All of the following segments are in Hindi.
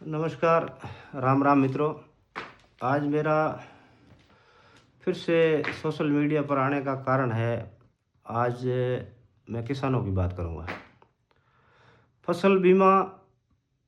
नमस्कार। राम राम मित्रों। आज मेरा फिर से सोशल मीडिया पर आने का कारण है, आज मैं किसानों की बात करूंगा। फसल बीमा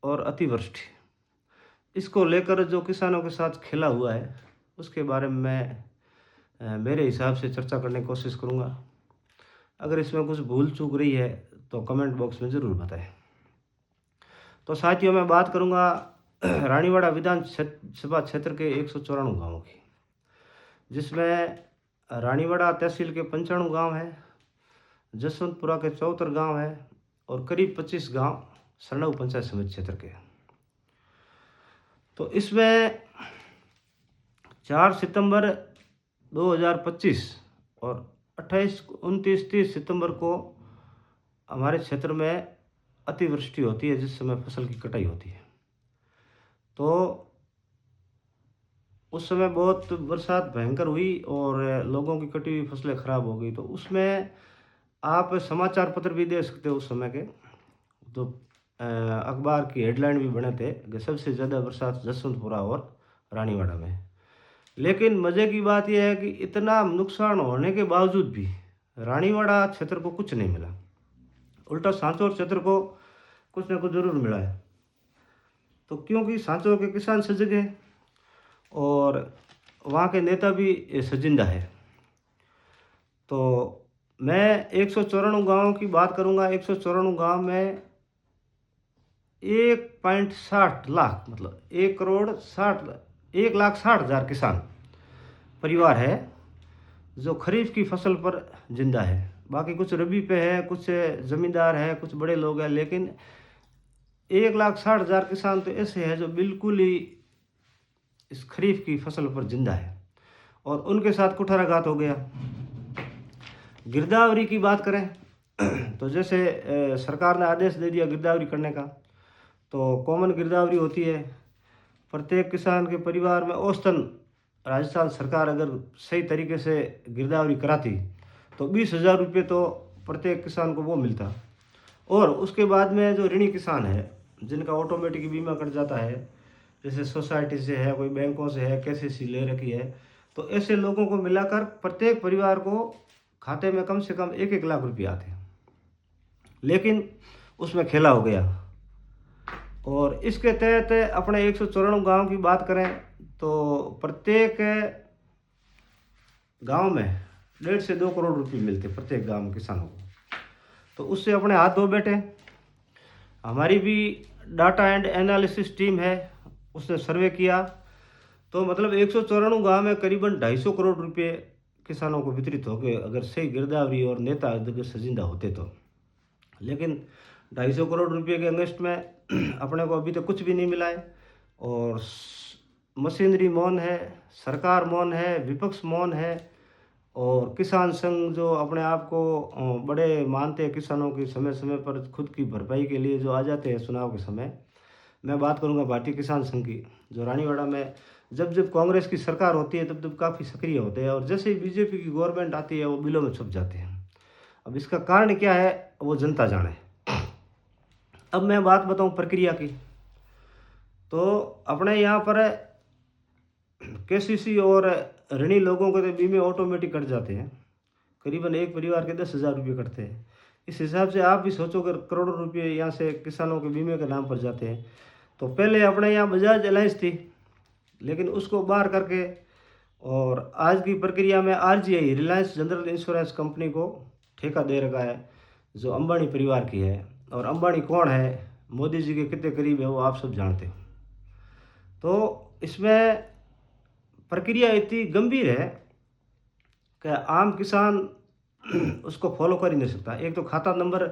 और अतिवृष्टि, इसको लेकर जो किसानों के साथ खेला हुआ है उसके बारे में मैं मेरे हिसाब से चर्चा करने की कोशिश करूंगा। अगर इसमें कुछ भूल चूक रही है तो कमेंट बॉक्स में ज़रूर बताएं। तो साथियों, मैं बात करूंगा रानीवाड़ा विधानसभा क्षेत्र के 194 गाँवों की, जिसमें रानीवाड़ा तहसील के 95 गांव हैं, जसवंतपुरा के 74 गांव हैं और करीब 25 गांव सरनऊ पंचायत समिति क्षेत्र के। तो इसमें 4 सितंबर 2025 और 28, 29, 30 सितंबर को हमारे क्षेत्र में अतिवृष्टि होती है, जिस समय फसल की कटाई होती है। तो उस समय बहुत बरसात भयंकर हुई और लोगों की कटी हुई फसलें खराब हो गई। तो उसमें आप समाचार पत्र भी दे सकते हो उस समय के, तो अखबार की हेडलाइन भी बने थे कि सबसे ज़्यादा बरसात जसवंतपुरा और रानीवाड़ा में। लेकिन मज़े की बात यह है कि इतना नुकसान होने के बावजूद भी रानीवाड़ा क्षेत्र को कुछ नहीं मिला, उल्टा सांचौर क्षेत्र को कुछ ना कुछ ज़रूर मिला है। तो क्योंकि सांचौर के किसान सजग हैं और वहाँ के नेता भी सजिंदा है। तो मैं 194 गाँव की बात करूँगा। 194 गाँव में 1.60 लाख, मतलब 1,60,000 किसान परिवार है जो खरीफ की फसल पर जिंदा है। बाकी कुछ रबी पे है, कुछ ज़मींदार है, कुछ बड़े लोग हैं, लेकिन 1,60,000 किसान तो ऐसे हैं जो बिल्कुल ही इस खरीफ की फसल पर जिंदा है और उनके साथ कुठाराघात हो गया। गिरदावरी की बात करें तो जैसे सरकार ने आदेश दे दिया गिरदावरी करने का, तो कॉमन गिरदावरी होती है। प्रत्येक किसान के परिवार में औसतन राजस्थान सरकार अगर सही तरीके से गिरदावरी कराती तो 20,000 रुपये तो प्रत्येक किसान को वो मिलता। और उसके बाद में जो ऋणी किसान है, जिनका ऑटोमेटिक बीमा कट जाता है, जैसे सोसाइटी से है, कोई बैंकों से है, केसीसी ले रखी है, तो ऐसे लोगों को मिलाकर प्रत्येक परिवार को खाते में कम से कम 1-1 लाख रुपये आते हैं। लेकिन उसमें खेला हो गया। और इसके तहत अपने 194 गांव की बात करें तो प्रत्येक गांव में 1.5 से 2 करोड़ रुपए मिलते प्रत्येक गांव में किसानों को। तो उससे अपने हाथ धो बैठे। हमारी भी डाटा एंड एनालिसिस टीम है, उसने सर्वे किया, तो मतलब 194 गांव में करीबन 250 करोड़ रुपए किसानों को वितरित हो गए, अगर सही गिरदावरी और नेता अगर सजिंदा होते तो। लेकिन 250 करोड़ रुपए के अगेंस्ट में अपने को अभी तक कुछ भी नहीं मिला है। और मशीनरी मौन है, सरकार मौन है, विपक्ष मौन है, और किसान संघ जो अपने आप को बड़े मानते हैं किसानों की, समय समय पर खुद की भरपाई के लिए जो आ जाते हैं चुनाव के समय। मैं बात करूंगा भारतीय किसान संघ की, जो रानीवाड़ा में जब जब कांग्रेस की सरकार होती है तब तब काफ़ी सक्रिय होते हैं, और जैसे ही बीजेपी की गवर्नमेंट आती है वो बिलों में छुप जाते हैं। अब इसका कारण क्या है वो जनता जाने। अब मैं बात बताऊं प्रक्रिया की, तो अपने यहाँ पर केसीसी और ऋणी लोगों के तो बीमे ऑटोमेटिक कट जाते हैं, करीबन एक परिवार के 10,000 रुपये कटते हैं। इस हिसाब से आप भी सोचो कि करोड़ों रुपये यहाँ से किसानों के बीमे के नाम पर जाते हैं। तो पहले अपने यहाँ बजाज एलायंस थी, लेकिन उसको बाहर करके और आज की प्रक्रिया में RGI, Reliance general insurance company को ठेका दे रखा है, जो अंबानी परिवार की है। और अंबानी कौन है, मोदी जी के कितने करीब है, वो आप सब जानते हो। तो इसमें प्रक्रिया इतनी गंभीर है कि आम किसान उसको फॉलो कर ही नहीं सकता। एक तो खाता नंबर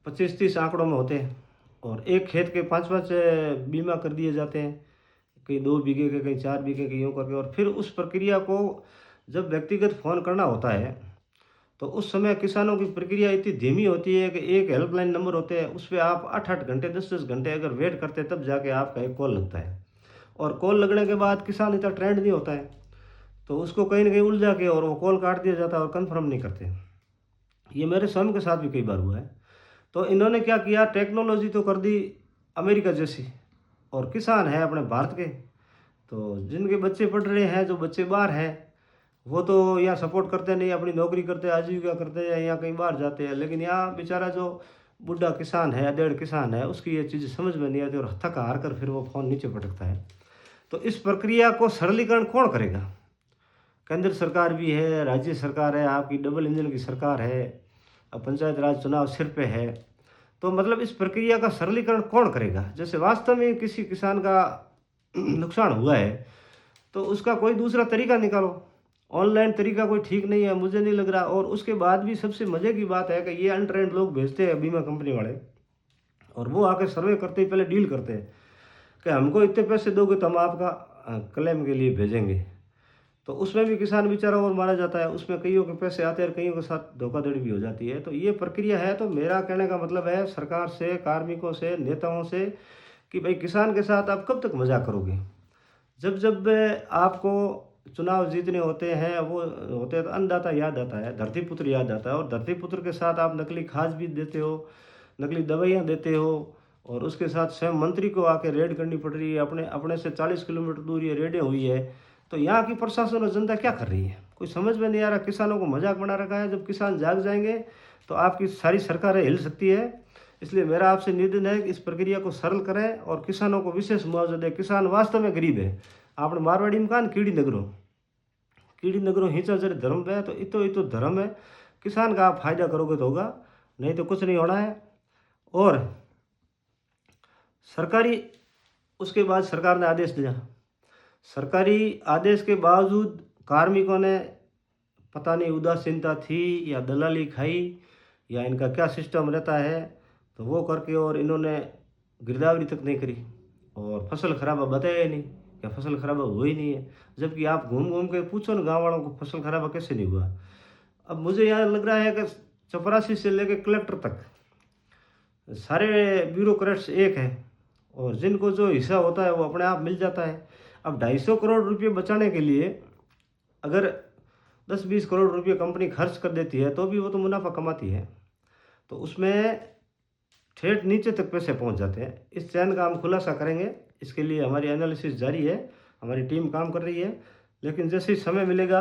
25-30 आंकड़ों में होते हैं, और एक खेत के 5-5 बीमा कर दिए जाते हैं, कहीं 2 बीघे के, कहीं 4 बीघे के, यूँ करके। और फिर उस प्रक्रिया को जब व्यक्तिगत फ़ोन करना होता है तो उस समय किसानों की प्रक्रिया इतनी धीमी होती है कि एक हेल्पलाइन नंबर होते हैं, उस पर आप 8-8 घंटे, 10-10 घंटे अगर वेट करते हैं तब जाके आपका एक कॉल लगता है। और कॉल लगने के बाद किसान इतना ट्रेंड नहीं होता है, तो उसको कहीं ना कहीं उलझा के और वो कॉल काट दिया जाता है और कंफर्म नहीं करते। ये मेरे स्वयं के साथ भी कई बार हुआ है। तो इन्होंने क्या किया, टेक्नोलॉजी तो कर दी अमेरिका जैसी, और किसान है अपने भारत के। तो जिनके बच्चे पढ़ रहे हैं, जो बच्चे बाहर हैं, वो तो यहाँ सपोर्ट करते नहीं, अपनी नौकरी करते, आजीविका करते हैं या कहीं बाहर जाते हैं। लेकिन यहाँ बेचारा जो बूढ़ा किसान है, अधेड़ किसान है, उसकी ये चीज़ समझ में नहीं आती और थक हार कर फिर वो फ़ोन नीचे पटकता है। तो इस प्रक्रिया को सरलीकरण कौन करेगा? केंद्र सरकार भी है, राज्य सरकार है, आपकी डबल इंजन की सरकार है, अब पंचायत राज चुनाव सिर पे है। तो मतलब इस प्रक्रिया का सरलीकरण कौन करेगा? जैसे वास्तव में किसी किसान का नुकसान हुआ है तो उसका कोई दूसरा तरीका निकालो। ऑनलाइन तरीका कोई ठीक नहीं है, मुझे नहीं लग रहा। और उसके बाद भी सबसे मज़े की बात है कि ये अनट्रेंड लोग भेजते हैं बीमा कंपनी वाले, और वो आके सर्वे करते ही पहले डील करते हैं कि हमको इतने पैसे दोगे तो हम आपका क्लेम के लिए भेजेंगे। तो उसमें भी किसान बेचारा और मारा जाता है, उसमें कईयों के पैसे आते हैं और कईयों के साथ धोखाधड़ी भी हो जाती है। तो ये प्रक्रिया है। तो मेरा कहने का मतलब है सरकार से, कार्मिकों से, नेताओं से कि भाई किसान के साथ आप कब तक मजाक करोगे? जब जब आपको चुनाव जीतने होते हैं, वो होते हैं, तो अन्नदाता याद आता है, धरती पुत्र याद आता है। और धरती पुत्र के साथ आप नकली खाद भी देते हो, नकली दवाइयाँ देते हो, और उसके साथ स्वयं मंत्री को आके रेड करनी पड़ रही है। अपने अपने से 40 किलोमीटर दूर ये रेडें हुई है। तो यहाँ की प्रशासन और जनता क्या कर रही है? कोई समझ में नहीं आ रहा। किसानों को मजाक बना रखा है। जब किसान जाग जाएंगे तो आपकी सारी सरकारें हिल सकती है। इसलिए मेरा आपसे निवेदन है कि इस प्रक्रिया को सरल करें और किसानों को विशेष मुआवजा दें। किसान वास्तव में गरीब है। आपने मारवाड़ी में कहा ना, कीड़ी नगरों हिंसा जरे धर्म पे है। तो इतो धर्म है। किसान का आप फायदा करोगे तो होगा, नहीं तो कुछ नहीं होना है। और सरकारी, उसके बाद सरकार ने आदेश दिया, सरकारी आदेश के बावजूद कार्मिकों ने, पता नहीं उदासीनता थी या दलाली खाई या इनका क्या सिस्टम रहता है, तो वो करके और इन्होंने गिरदावरी तक नहीं करी और फसल खराबा बताया ही नहीं, या फसल खराबा हुआ ही नहीं है। जबकि आप घूम घूम के पूछो ना गाँव वालों को, फसल खराबा कैसे नहीं हुआ। अब मुझे यहाँ लग रहा है कि चपरासी से लेकर कलेक्टर तक सारे ब्यूरोक्रेट्स एक हैं, और जिनको जो हिस्सा होता है वो अपने आप मिल जाता है। अब 250 करोड़ रुपये बचाने के लिए अगर 10-20 करोड़ रुपये कंपनी खर्च कर देती है तो भी वो तो मुनाफा कमाती है। तो उसमें ठेठ नीचे तक पैसे पहुंच जाते हैं। इस चैन का हम खुलासा करेंगे। इसके लिए हमारी एनालिसिस जारी है, हमारी टीम काम कर रही है। लेकिन जैसे ही समय मिलेगा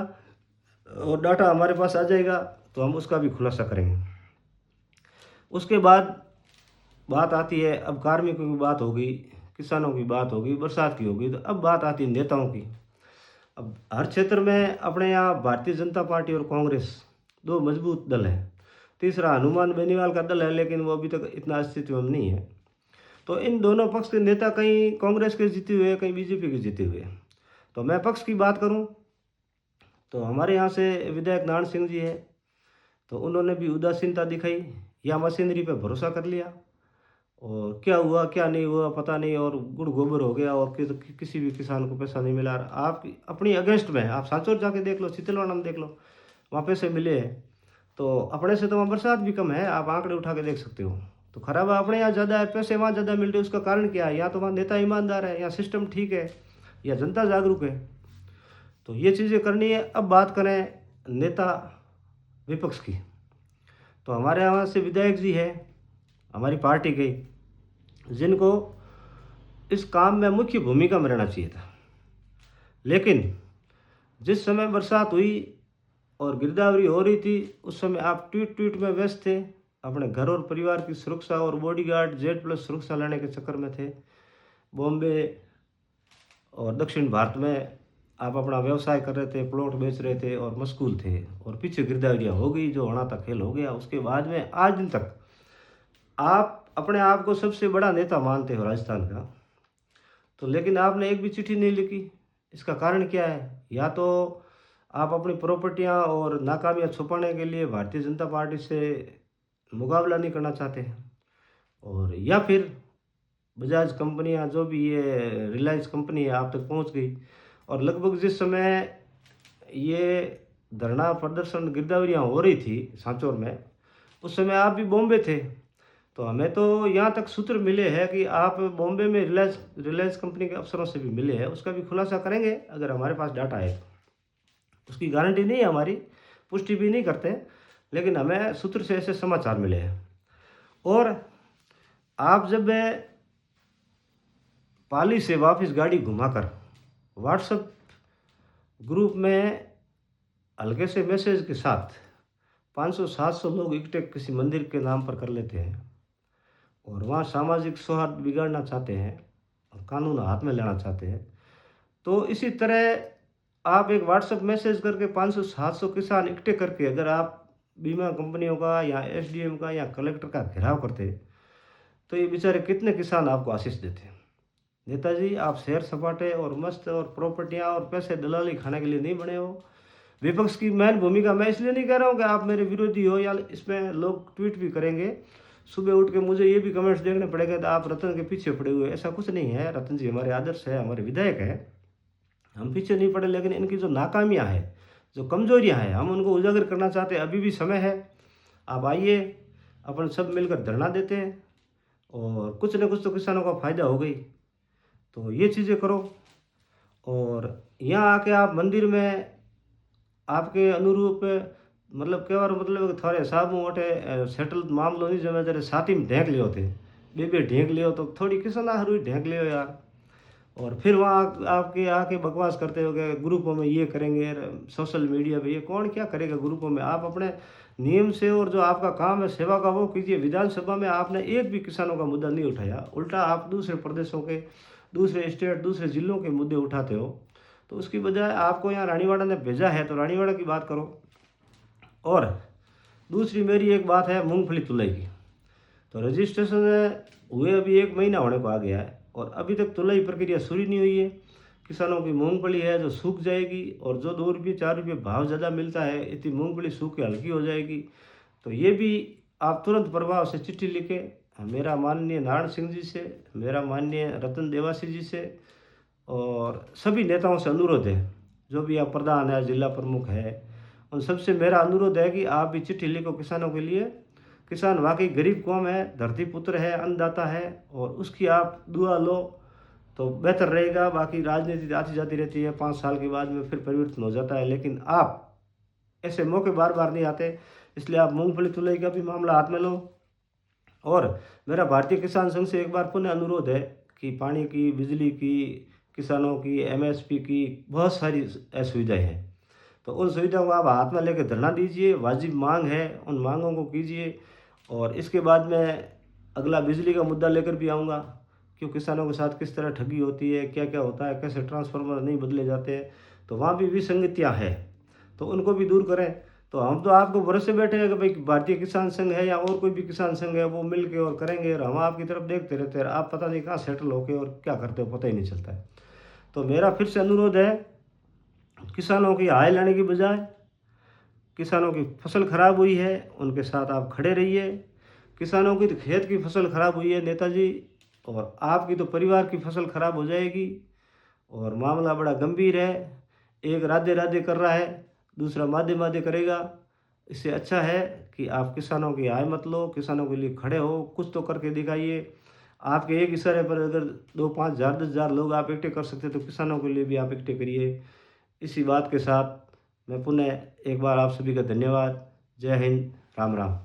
और डाटा हमारे पास आ जाएगा तो हम उसका भी खुलासा करेंगे। उसके बाद बात आती है, अब कार्मिकों की बात होगी, किसानों की बात होगी, बरसात की होगी, तो अब बात आती है नेताओं की। अब हर क्षेत्र में अपने यहाँ भारतीय जनता पार्टी और कांग्रेस दो मजबूत दल हैं। तीसरा हनुमान बेनीवाल का दल है, लेकिन वो अभी तक इतना अस्तित्व में नहीं है। तो इन दोनों पक्ष के नेता कहीं कांग्रेस के जीते हुए, कहीं बीजेपी के जीते हुए। तो मैं पक्ष की बात करूं तो हमारे यहाँ से विधायक नारायण सिंह जी है, तो उन्होंने भी उदासीनता दिखाई या मशीनरी पर भरोसा कर लिया, और क्या हुआ क्या नहीं हुआ पता नहीं, और गुड़ गोबर हो गया, और किसी भी किसान को पैसा नहीं मिला। आप अपनी अगेंस्ट में, आप सांचौर जाके देख लो, चितलवाड़ा में देख लो, वहाँ पैसे मिले हैं। तो अपने से तो वहाँ बरसात भी कम है, आप आंकड़े उठा के देख सकते हो। तो खराबा अपने यहाँ ज़्यादा है, पैसे वहाँ ज़्यादा मिल रहे हैं। उसका कारण क्या है? या तो वहाँ नेता ईमानदार है, या सिस्टम ठीक है, या जनता जागरूक है। तो ये चीज़ें करनी है। अब बात करें नेता विपक्ष की, तो हमारे यहाँ से विधायक जी है हमारी पार्टी के, जिनको इस काम में मुख्य भूमिका में रहना चाहिए था। लेकिन जिस समय बरसात हुई और गिरदावरी हो रही थी, उस समय आप ट्वीट में व्यस्त थे, अपने घर और परिवार की सुरक्षा और बॉडीगार्ड Z+ सुरक्षा लेने के चक्कर में थे। बॉम्बे और दक्षिण भारत में आप अपना व्यवसाय कर रहे थे, प्लॉट बेच रहे थे और मशगूल थे, और पीछे गिरदावरियाँ हो गई, जो होना था खेल हो गया। उसके बाद में आज दिन तक आप अपने आप को सबसे बड़ा नेता मानते हो राजस्थान का, तो लेकिन आपने एक भी चिट्ठी नहीं लिखी। इसका कारण क्या है? या तो आप अपनी प्रॉपर्टियां और नाकामियां छुपाने के लिए भारतीय जनता पार्टी से मुकाबला नहीं करना चाहते हैं, और या फिर बजाज कंपनियां, जो भी ये रिलायंस कंपनी है, आप तक पहुंच गई। और लगभग जिस समय ये धरना प्रदर्शन गिरदावरियाँ हो रही थी सांचौर में, उस समय आप भी बॉम्बे थे। तो हमें तो यहाँ तक सूत्र मिले हैं कि आप बॉम्बे में रिलायंस कंपनी के अफसरों से भी मिले हैं। उसका भी खुलासा करेंगे अगर हमारे पास डाटा है तो। उसकी गारंटी नहीं है हमारी, पुष्टि भी नहीं करते, लेकिन हमें सूत्र से ऐसे समाचार मिले हैं। और आप जब पाली से वापस गाड़ी घुमाकर व्हाट्सएप ग्रुप में हल्के से मैसेज के साथ 500-700 लोग इकट्ठे किसी मंदिर के नाम पर कर लेते हैं और वहाँ सामाजिक सौहार्द बिगाड़ना चाहते हैं और कानून हाथ में लेना चाहते हैं। तो इसी तरह आप एक व्हाट्सएप मैसेज करके 500-700 किसान इकट्ठे करके अगर आप बीमा कंपनियों का या एसडीएम का या कलेक्टर का घेराव करते, तो ये बेचारे कितने किसान आपको आशीष देते। नेताजी, आप सैर सपाटे और मस्त और प्रॉपर्टियां और पैसे दलाली खाने के लिए नहीं बने हो। विपक्ष की मेन भूमिका मैं इसलिए नहीं कह रहा हूँ कि आप मेरे विरोधी हो, या इसमें लोग ट्वीट भी करेंगे, सुबह उठ के मुझे ये भी कमेंट्स देखने पड़ेगा कि आप रतन के पीछे पड़े हुए। ऐसा कुछ नहीं है। रतन जी हमारे आदर्श है, हमारे विधायक है, हम पीछे नहीं पड़े, लेकिन इनकी जो नाकामियाँ हैं, जो कमजोरियाँ हैं, हम उनको उजागर करना चाहते हैं। अभी भी समय है, आप आइए, अपन सब मिलकर धरना देते हैं और कुछ न कुछ तो किसानों का फायदा हो गई। तो ये चीज़ें करो और यहाँ आके आप मंदिर में आपके अनुरूप मतलब कहेवारो मतलब थारे हिसाब में वटे सेटल मामलो नहीं जमे तेरे साथी में ढेंक लियो थे, बे ढेंक लियो तो थोड़ी किसान हरू ढेंक लियो यार। और फिर वहाँ आपके आके बकवास करते हो कि ग्रुपों में ये करेंगे, सोशल मीडिया पे ये कौन क्या करेगा ग्रुपों में। आप अपने नियम से और जो आपका काम है सेवा का वो कीजिए। विधानसभा में आपने एक भी किसानों का मुद्दा नहीं उठाया, उल्टा आप दूसरे प्रदेशों के, दूसरे स्टेट, दूसरे जिलों के मुद्दे उठाते हो। तो उसकी बजाय आपको यहाँ रानीवाड़ा ने भेजा है तो रानीवाड़ा की बात करो। और दूसरी मेरी एक बात है मूंगफली तुलाई की। तो रजिस्ट्रेशन हुए अभी 1 महीना होने को आ गया है और अभी तक तुलाई प्रक्रिया शुरू नहीं हुई है। किसानों की मूंगफली है जो सूख जाएगी और जो 2 रुपये 4 रुपये भाव ज़्यादा मिलता है, इतनी मूंगफली सूख के हल्की हो जाएगी। तो ये भी आप तुरंत प्रभाव से चिट्ठी लिखे मेरा माननीय नारायण सिंह जी से, मेरा माननीय रतन देवासी जी से और सभी नेताओं से अनुरोध है, जो भी आप प्रधान है, जिला प्रमुख है, उन सबसे मेरा अनुरोध है कि आप भी चिट्ठी लिखो किसानों के लिए। किसान वाकई गरीब कौम है, धरती पुत्र है, अन्नदाता है और उसकी आप दुआ लो तो बेहतर रहेगा। बाकी राजनीति आती जाती रहती है, 5 साल के बाद में फिर परिवर्तन हो जाता है, लेकिन आप ऐसे मौके बार बार नहीं आते। इसलिए आप मूंगफली तुलाई का भी मामला हाथ में लो। और मेरा भारतीय किसान संघ से एक बार पुनः अनुरोध है कि पानी की, बिजली की, किसानों की, एमएसपी की बहुत सारी असुविधाएँ हैं, तो उन सुविधाओं को आप हाथ में लेकर धरना दीजिए। वाजिब मांग है, उन मांगों को कीजिए। और इसके बाद में अगला बिजली का मुद्दा लेकर भी आऊँगा, क्यों किसानों के साथ किस तरह ठगी होती है, क्या क्या होता है, कैसे ट्रांसफार्मर नहीं बदले जाते हैं, तो वहाँ भी विसंगतियाँ हैं, तो उनको भी दूर करें। तो हम तो आपको भरोसे बैठे हैं कि भाई भारतीय किसान संघ है या और कोई भी किसान संघ है, वो मिल के और करेंगे और हम आपकी तरफ देखते रहते हैं। आप पता नहीं कहाँ सेटल होके और क्या करते हो, पता ही नहीं चलता है। तो मेरा फिर से अनुरोध है, किसानों की आय लेने की बजाय किसानों की फसल खराब हुई है उनके साथ आप खड़े रहिए। किसानों की तो खेत की फसल खराब हुई है नेताजी, और आपकी तो परिवार की फसल खराब हो जाएगी। और मामला बड़ा गंभीर है। एक राधे राधे कर रहा है, दूसरा माधे माधे करेगा। इससे अच्छा है कि आप किसानों की आय मत लो, किसानों के लिए खड़े हो, कुछ तो करके दिखाइए। आपके एक इशारे पर अगर 2, 5 हज़ार, 10 हज़ार लोग आप इकट्ठे कर सकते तो किसानों के लिए भी आप इकट्ठे करिए। इसी बात के साथ मैं पुनः एक बार आप सभी का धन्यवाद। जय हिंद, राम राम।